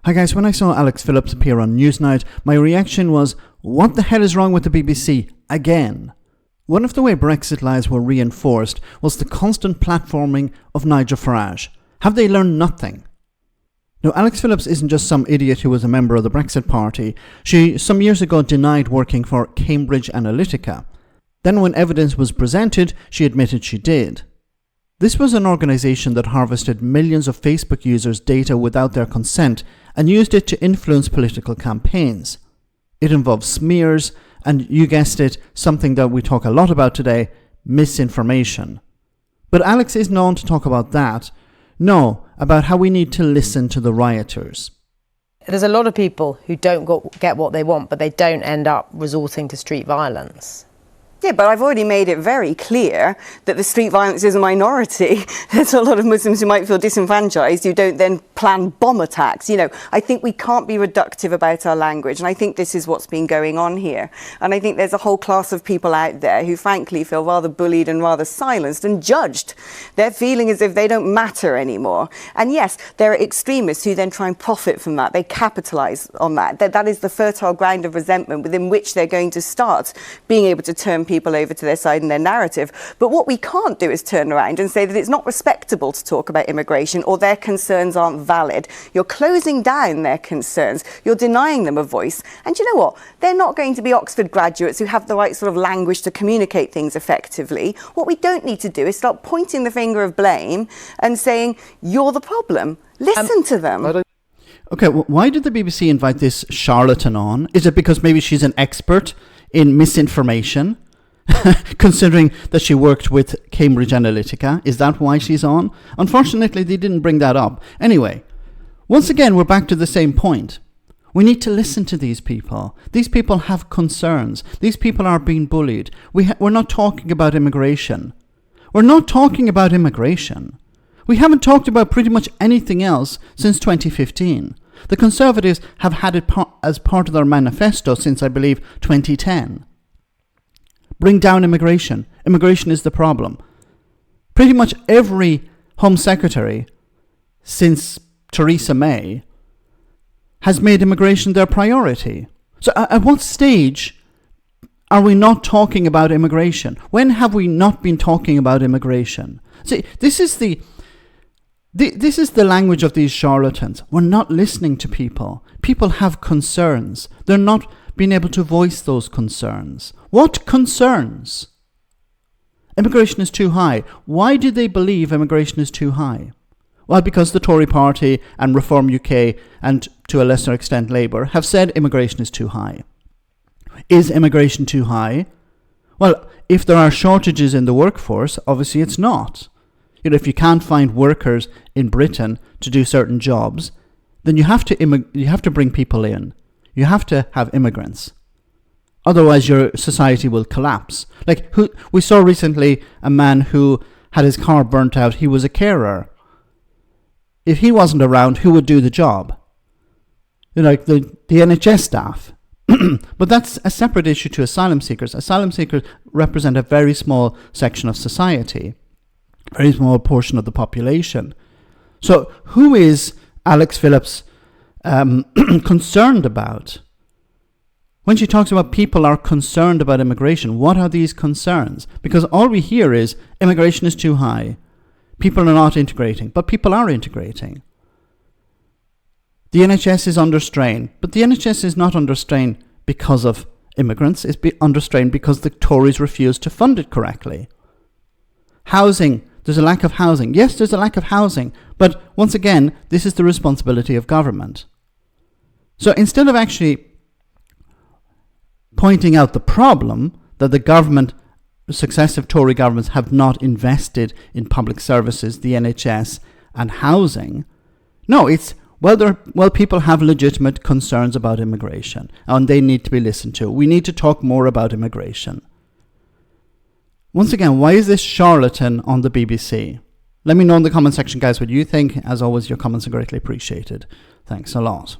Hi guys, when I saw Alex Phillips appear on Newsnight, my reaction was, what the hell is wrong with the BBC again? One of the way Brexit lies were reinforced was the constant platforming of Nigel Farage. Have they learned nothing? Now, Alex Phillips isn't just some idiot who was a member of the Brexit Party. She, some years ago, denied working for Cambridge Analytica. Then when evidence was presented, she admitted she did. This was an organisation that harvested millions of Facebook users' data without their consent and used it to influence political campaigns. It involved smears and, you guessed it, something that we talk a lot about today, misinformation. But Alex isn't on to talk about that. No, about how we need to listen to the rioters. There's a lot of people who don't get what they want, but they don't end up resorting to street violence. Yeah, but I've already made it very clear that the street violence is a minority. There's a lot of Muslims who might feel disenfranchised who don't then plan bomb attacks. You know, I think we can't be reductive about our language, and I think this is what's been going on here. And I think there's a whole class of people out there who frankly feel rather bullied and rather silenced and judged. They're feeling as if they don't matter anymore. And yes, there are extremists who then try and profit from that. They capitalise on that. That is the fertile ground of resentment within which they're going to start being able to turn people over to their side and their narrative. But what we can't do is turn around and say that it's not respectable to talk about immigration or their concerns aren't valid. You're closing down their concerns. You're denying them a voice. And you know what? They're not going to be Oxford graduates who have the right sort of language to communicate things effectively. What we don't need to do is start pointing the finger of blame and saying, you're the problem. Listen to them. Okay, well, why did the BBC invite this charlatan on? Is it because maybe she's an expert in misinformation? Considering that she worked with Cambridge Analytica, is that why she's on? Unfortunately, they didn't bring that up. Anyway, once again, we're back to the same point. We need to listen to these people. These people have concerns. These people are being bullied. We're not talking about immigration. We're not talking about immigration. We haven't talked about pretty much anything else since 2015. The Conservatives have had it as part of their manifesto since, I believe, 2010. Bring down immigration. Immigration is the problem. Pretty much every Home Secretary since Theresa May has made immigration their priority. So at what stage are we not talking about immigration? When have we not been talking about immigration? See, this is the language of these charlatans. We're not listening to people. People have concerns. They're not being able to voice those concerns. What concerns? Immigration is too high. Why do they believe immigration is too high? Well, because the Tory party and Reform UK, and to a lesser extent Labour, have said immigration is too high. Is immigration too high? Well, if there are shortages in the workforce, obviously it's not. You know, if you can't find workers in Britain to do certain jobs, then you have to bring people in. You have to have immigrants. Otherwise, your society will collapse. We saw recently a man who had his car burnt out. He was a carer. If he wasn't around, who would do the job? Like the NHS staff. But that's a separate issue to asylum seekers. Asylum seekers represent a very small section of society, a very small portion of the population. So who is Alex Phillips concerned about? When she talks about people are concerned about immigration, what are these concerns? Because all we hear is immigration is too high. People are not integrating, but people are integrating. The NHS is under strain, but the NHS is not under strain because of immigrants. It's under strain because the Tories refuse to fund it correctly. Housing, there's a lack of housing. Yes, there's a lack of housing, but once again, this is the responsibility of government. So instead of actually pointing out the problem that the government, successive Tory governments, have not invested in public services, the NHS and housing, no, it's, people have legitimate concerns about immigration and they need to be listened to. We need to talk more about immigration. Once again, why is this charlatan on the BBC? Let me know in the comment section, guys, what you think. As always, your comments are greatly appreciated. Thanks a lot.